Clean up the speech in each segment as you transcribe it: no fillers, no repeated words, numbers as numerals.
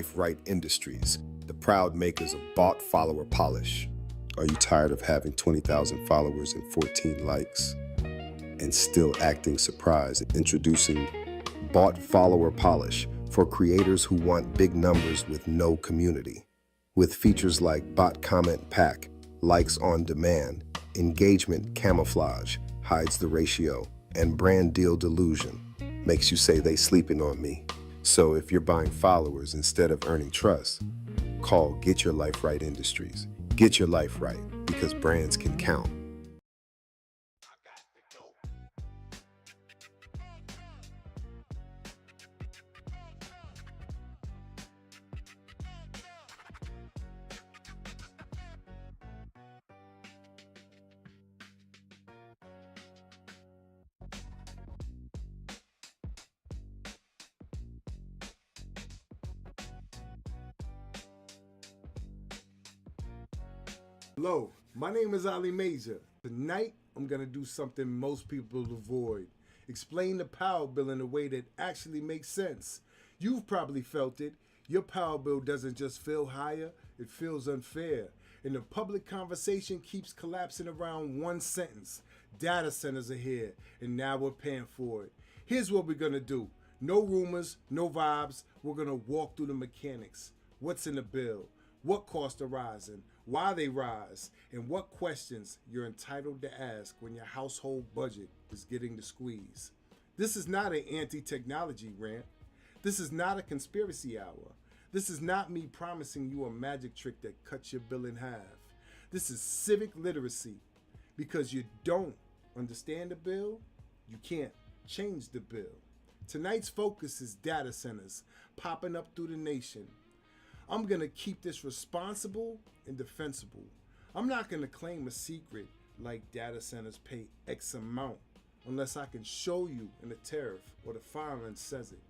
life right industries, the proud makers of bought follower polish. Are you tired of having 20,000 followers and 14 likes and still acting surprised? Introducing bought follower polish for creators who want big numbers with no community. With features like bot comment pack, likes on demand, engagement camouflage, hides the ratio, and brand deal delusion, makes you say they sleeping on me. So if you're buying followers instead of earning trust, call Get Your Life Right Industries. Get your life right, because brands can count. Hello, my name is Allee Major. Tonight, I'm going to do something most people avoid. Explain the power bill in a way that actually makes sense. You've probably felt it. Your power bill doesn't just feel higher, it feels unfair. And the public conversation keeps collapsing around one sentence. Data centers are here, and now we're paying for it. Here's what we're going to do. No rumors, no vibes. We're going to walk through the mechanics. What's in the bill? What costs are rising, why they rise, and what questions you're entitled to ask when your household budget is getting the squeeze. This is not an anti-technology rant. This is not a conspiracy hour. This is not me promising you a magic trick that cuts your bill in half. This is civic literacy. Because you don't understand the bill, you can't change the bill. Tonight's focus is data centers popping up through the nation. I'm going to keep this responsible and defensible. I'm not going to claim a secret like data centers pay X amount unless I can show you in the tariff or the filing says it.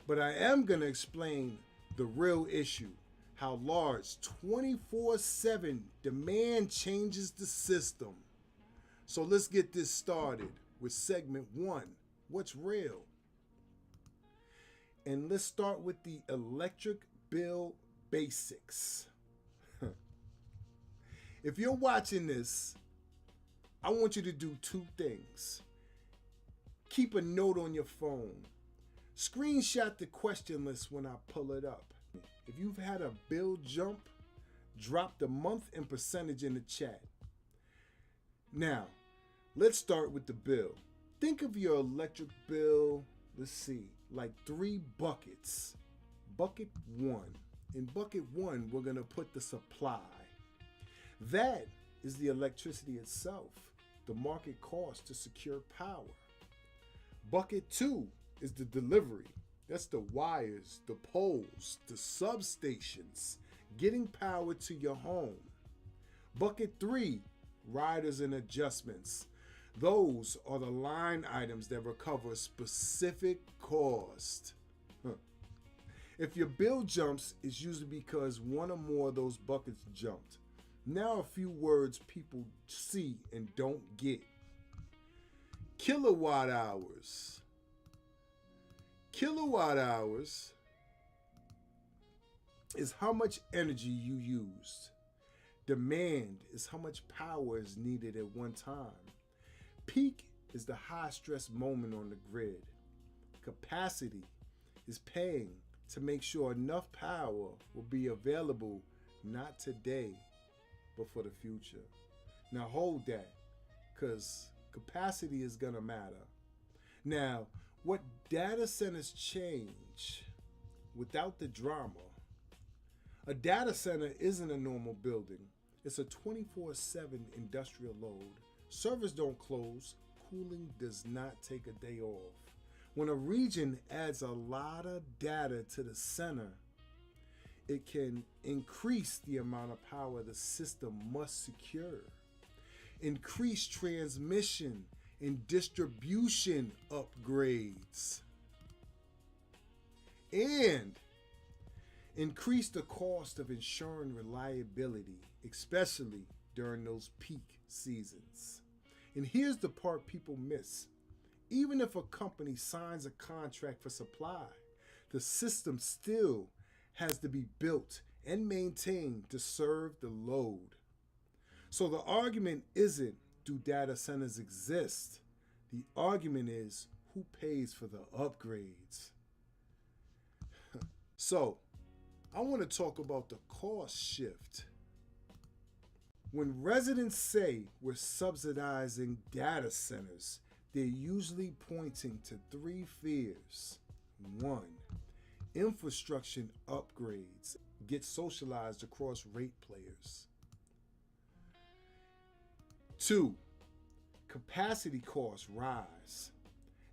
But I am going to explain the real issue, how large 24/7 demand changes the system. So let's get this started with segment 1, what's real? And let's start with the electric bill basics. If you're watching this, I want you to do 2 things. Keep a note on your phone. Screenshot the question list when I pull it up. If you've had a bill jump, drop the month and percentage in the chat. Now, let's start with the bill. Think of your electric bill, let's see, like 3 buckets. Bucket 1. In bucket 1, we're going to put the supply. That is the electricity itself, the market cost to secure power. Bucket 2 is the delivery. That's the wires, the poles, the substations, getting power to your home. Bucket 3, riders and adjustments. Those are the line items that recover a specific cost. If your bill jumps, it's usually because one or more of those buckets jumped. Now a few words people see and don't get. Kilowatt hours. Kilowatt hours is how much energy you used. Demand is how much power is needed at one time. Peak is the high stress moment on the grid. Capacity is paying to make sure enough power will be available not today, but for the future. Now hold that, because capacity is gonna matter. Now, what data centers change without the drama? A data center isn't a normal building. It's a 24/7 industrial load. Servers don't close. Cooling does not take a day off. When a region adds a lot of data to the center, it can increase the amount of power the system must secure, increase transmission and distribution upgrades, and increase the cost of ensuring reliability, especially during those peak seasons. And here's the part people miss. Even if a company signs a contract for supply, the system still has to be built and maintained to serve the load. So the argument isn't, do data centers exist? The argument is, who pays for the upgrades? So, I want to talk about the cost shift. When residents say we're subsidizing data centers, they're usually pointing to three fears. One, infrastructure upgrades get socialized across rate players. Two, capacity costs rise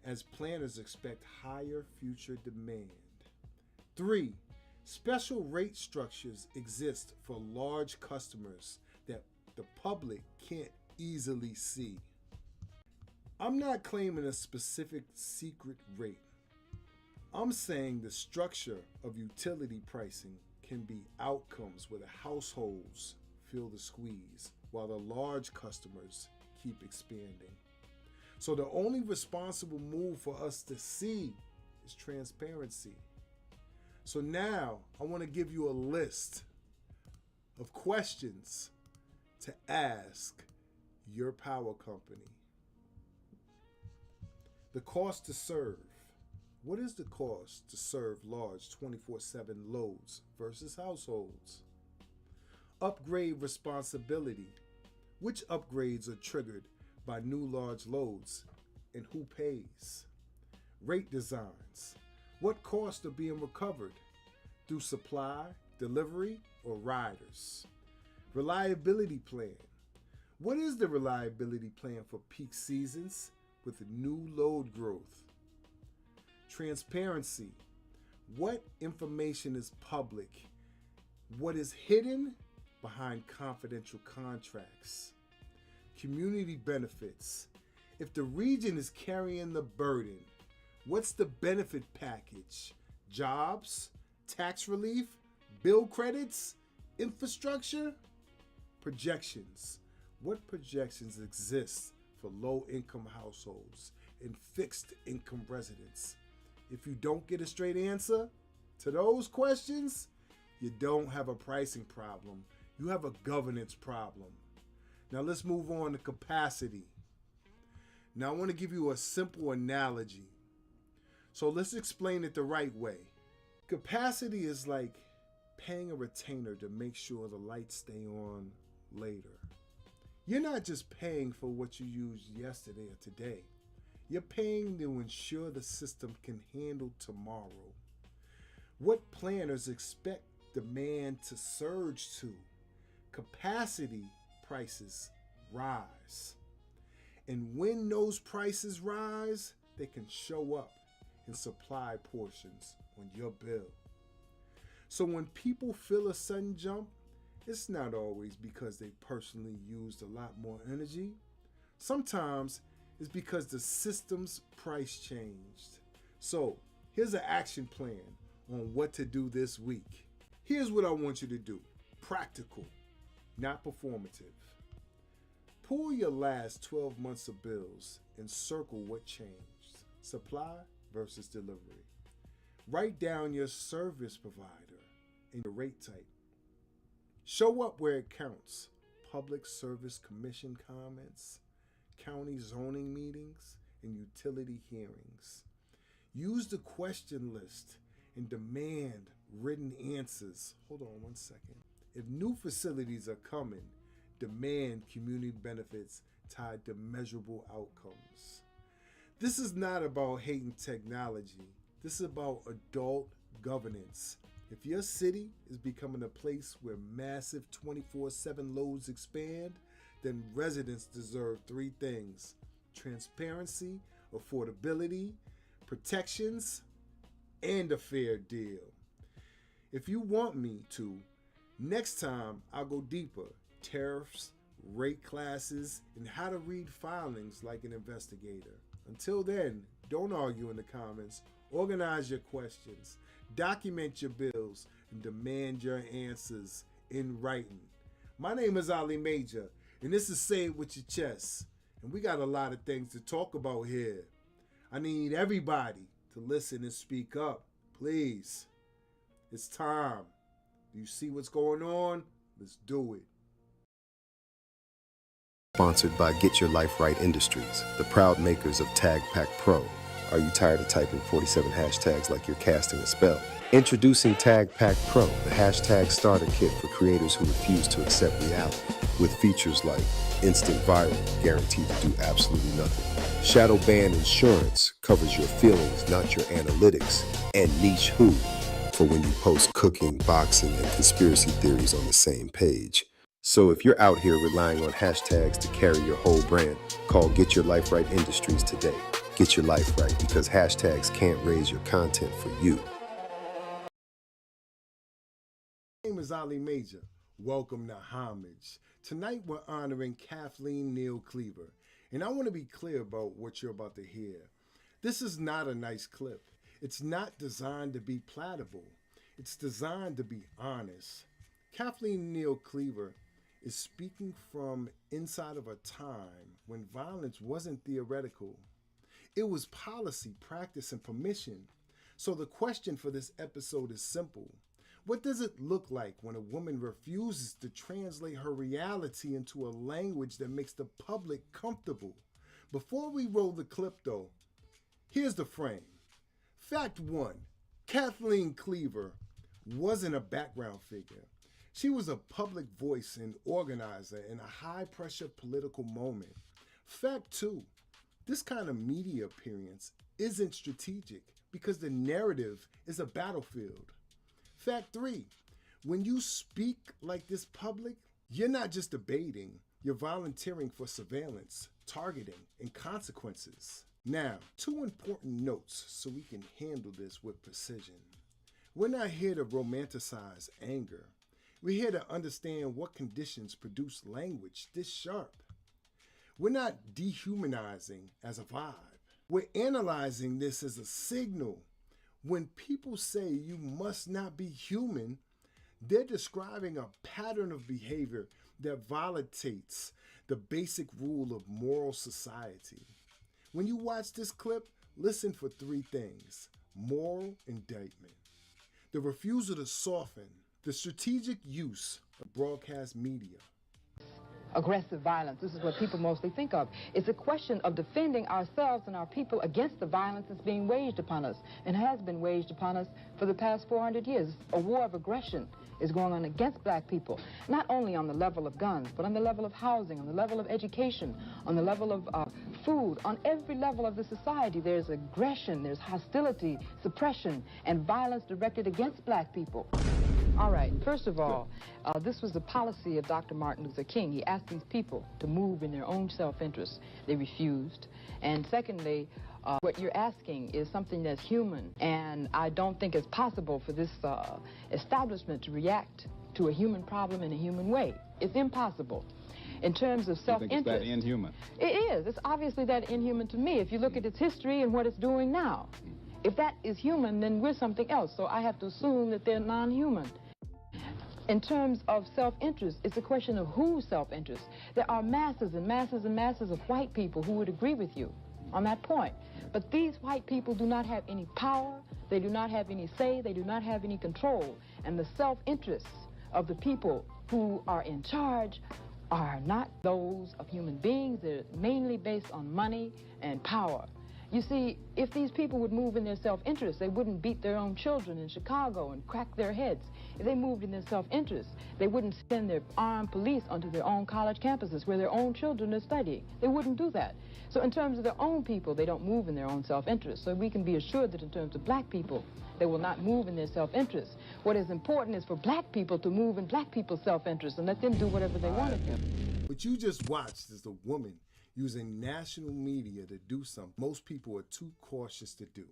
as planners expect higher future demand. Three, special rate structures exist for large customers that the public can't easily see. I'm not claiming a specific secret rate. I'm saying the structure of utility pricing can be outcomes where the households feel the squeeze while the large customers keep expanding. So the only responsible move for us to see is transparency. So now I want to give you a list of questions to ask your power company. The cost to serve. What is the cost to serve large 24/7 loads versus households? Upgrade responsibility. Which upgrades are triggered by new large loads and who pays? Rate designs. What costs are being recovered through supply, delivery, or riders? Reliability plan. What is the reliability plan for peak seasons with new load growth? Transparency. What information is public? What is hidden behind confidential contracts? Community benefits. If the region is carrying the burden, what's the benefit package? Jobs, tax relief, bill credits, infrastructure? Projections. What projections exist for low-income households and fixed-income residents? If you don't get a straight answer to those questions, you don't have a pricing problem. You have a governance problem. Now let's move on to capacity. Now I want to give you a simple analogy. So let's explain it the right way. Capacity is like paying a retainer to make sure the lights stay on later. You're not just paying for what you used yesterday or today. You're paying to ensure the system can handle tomorrow. What planners expect demand to surge to? Capacity prices rise. And when those prices rise, they can show up in supply portions on your bill. So when people feel a sudden jump, it's not always because they personally used a lot more energy. Sometimes it's because the system's price changed. So here's an action plan on what to do this week. Here's what I want you to do. Practical, not performative. Pull your last 12 months of bills and circle what changed. Supply versus delivery. Write down your service provider and your rate type. Show up where it counts. Public Service Commission comments, county zoning meetings, and utility hearings. Use the question list and demand written answers. Hold on one second. If new facilities are coming, demand community benefits tied to measurable outcomes. This is not about hating technology. This is about adult governance. If your city is becoming a place where massive 24/7 loads expand, then residents deserve three things: transparency, affordability, protections, and a fair deal. If you want me to, next time I'll go deeper. Tariffs, rate classes, and how to read filings like an investigator. Until then, don't argue in the comments. Organize your questions, document your bills, and demand your answers in writing. My name is Allee Major, and this is Say It With Your Chest. And we got a lot of things to talk about here. I need everybody to listen and speak up, please. It's time. Do you see what's going on? Let's do it. Sponsored by Get Your Life Right Industries, the proud makers of Tag Pack Pro. Are you tired of typing 47 hashtags like you're casting a spell? Introducing Tag Pack Pro, the hashtag starter kit for creators who refuse to accept reality. With features like instant viral, guaranteed to do absolutely nothing. Shadow ban insurance covers your feelings, not your analytics. And niche who, for when you post cooking, boxing, and conspiracy theories on the same page. So if you're out here relying on hashtags to carry your whole brand, call Get Your Life Right Industries today. Get your life right, because hashtags can't raise your content for you. My name is Allee Major. Welcome to Homag'e. Tonight we're honoring Kathleen Neal Cleaver. And I want to be clear about what you're about to hear. This is not a nice clip. It's not designed to be palatable. It's designed to be honest. Kathleen Neal Cleaver is speaking from inside of a time when violence wasn't theoretical. It was policy, practice, and permission. So the question for this episode is simple. What does it look like when a woman refuses to translate her reality into a language that makes the public comfortable? Before we roll the clip though, here's the frame. Fact 1, Kathleen Cleaver wasn't a background figure. She was a public voice and organizer in a high-pressure political moment. Fact 2, this kind of media appearance isn't strategic because the narrative is a battlefield. Fact 3, when you speak like this public, you're not just debating, you're volunteering for surveillance, targeting, and consequences. Now, 2 important notes so we can handle this with precision. We're not here to romanticize anger. We're here to understand what conditions produce language this sharp. We're not dehumanizing as a vibe. We're analyzing this as a signal. When people say you must not be human, they're describing a pattern of behavior that violates the basic rule of moral society. When you watch this clip, listen for 3 things. Moral indictment, the refusal to soften, the strategic use of broadcast media. Aggressive violence. This is what people mostly think of. It's a question of defending ourselves and our people against the violence that's being waged upon us and has been waged upon us for the past 400 years. A war of aggression is going on against black people, not only on the level of guns, but on the level of housing, on the level of education, on the level of food. On every level of the society, there's aggression, there's hostility, suppression, and violence directed against black people. All right, first of all, this was the policy of Dr. Martin Luther King. He asked these people to move in their own self-interest. They refused. And secondly, what you're asking is something that's human, and I don't think it's possible for this establishment to react to a human problem in a human way. It's impossible. In terms of self-interest. You think it's that inhuman? It is. It's obviously that inhuman to me if you look at its history and what it's doing now. If that is human, then we're something else, so I have to assume that they're non-human. In terms of self-interest, it's a question of whose self-interest. There are masses and masses and masses of white people who would agree with you on that point. But these white people do not have any power, they do not have any say, they do not have any control. And the self-interests of the people who are in charge are not those of human beings. They're mainly based on money and power. You see, if these people would move in their self-interest, they wouldn't beat their own children in Chicago and crack their heads. If they moved in their self-interest, they wouldn't send their armed police onto their own college campuses where their own children are studying. They wouldn't do that. So in terms of their own people, they don't move in their own self-interest. So we can be assured that in terms of black people, they will not move in their self-interest. What is important is for black people to move in black people's self-interest and let them do whatever they want to do. What you just watched is a woman using national media to do something most people are too cautious to do.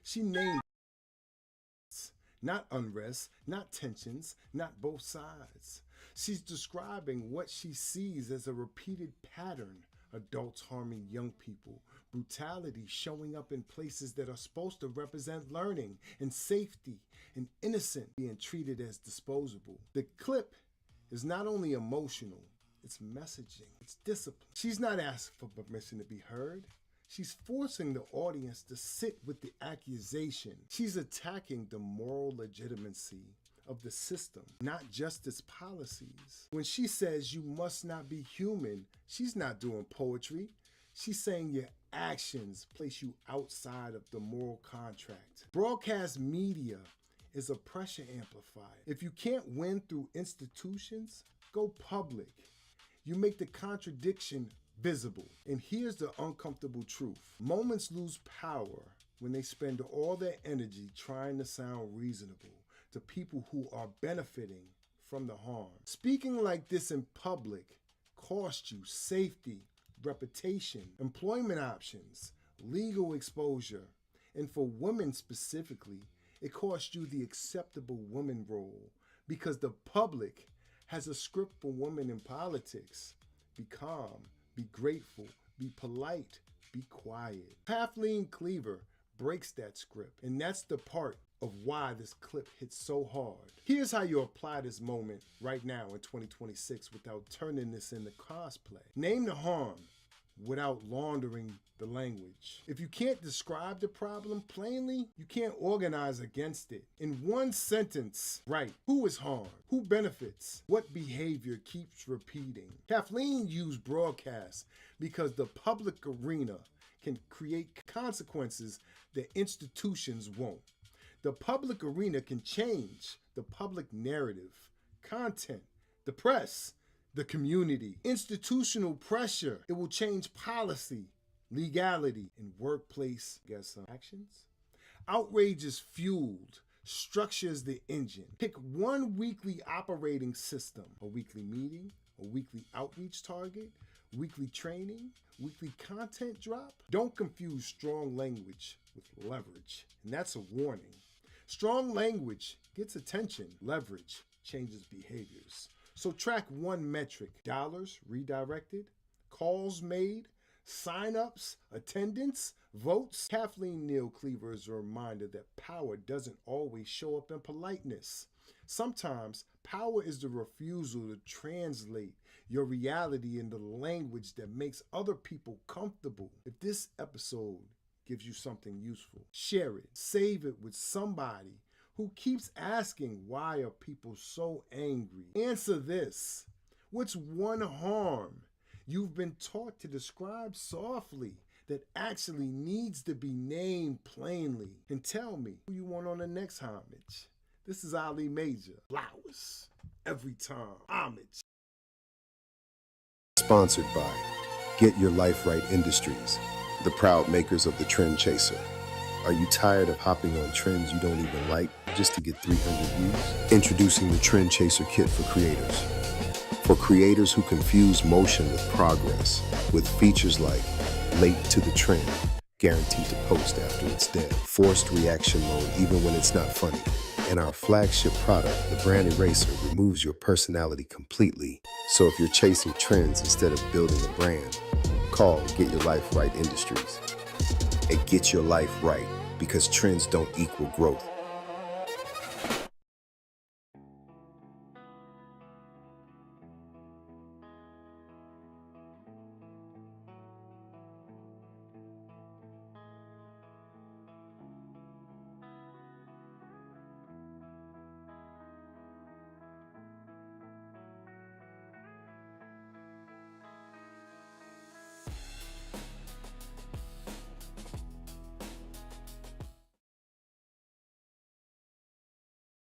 She named not unrest, not tensions, not both sides. She's describing what she sees as a repeated pattern. Adults harming young people, brutality showing up in places that are supposed to represent learning and safety, and innocent being treated as disposable. The clip is not only emotional, it's messaging, it's discipline. She's not asking for permission to be heard. She's forcing the audience to sit with the accusation. She's attacking the moral legitimacy of the system, not just its policies. When she says you must not be human, she's not doing poetry. She's saying your actions place you outside of the moral contract. Broadcast media is a pressure amplifier. If you can't win through institutions, go public. You make the contradiction visible. And here's the uncomfortable truth. Moments lose power when they spend all their energy trying to sound reasonable to people who are benefiting from the harm. Speaking like this in public costs you safety, reputation, employment options, legal exposure, and for women specifically, it costs you the acceptable woman role because the public has a script for women in politics. Be calm, be grateful, be polite, be quiet. Kathleen Cleaver breaks that script, and that's the part of why this clip hits so hard. Here's how you apply this moment right now in 2026 without turning this into cosplay. Name the harm without laundering the language. If you can't describe the problem plainly, you can't organize against it. In one sentence, write who is harmed, who benefits, what behavior keeps repeating. Kathleen used broadcast because the public arena can create consequences that institutions won't. The public arena can change the public narrative, content, the press, the community. Institutional pressure, it will change policy, legality, and workplace actions. Outrage is fueled. Structure is the engine. Pick one weekly operating system. A weekly meeting, a weekly outreach target, weekly training, weekly content drop. Don't confuse strong language with leverage. And that's a warning. Strong language gets attention. Leverage changes behaviors. So track one metric: dollars redirected, calls made, sign-ups, attendance, votes. Kathleen Neal Cleaver is a reminder that power doesn't always show up in politeness. Sometimes power is the refusal to translate your reality into language that makes other people comfortable. If this episode gives you something useful, share it, save it with somebody who keeps asking, why are people so angry? Answer this: what's one harm you've been taught to describe softly that actually needs to be named plainly? And tell me who you want on the next homage. This is Allee Major. Flowers every time. Homage. Sponsored by Get Your Life Right Industries, the proud makers of the Trend Chaser. Are you tired of hopping on trends you don't even like just to get 300 views? Introducing the Trend Chaser Kit for creators. For creators who confuse motion with progress, with features like late to the trend, guaranteed to post after it's dead, forced reaction mode even when it's not funny, and our flagship product, the Brand Eraser, removes your personality completely. So if you're chasing trends instead of building a brand, call Get Your Life Right Industries. And get your life right, because trends don't equal growth.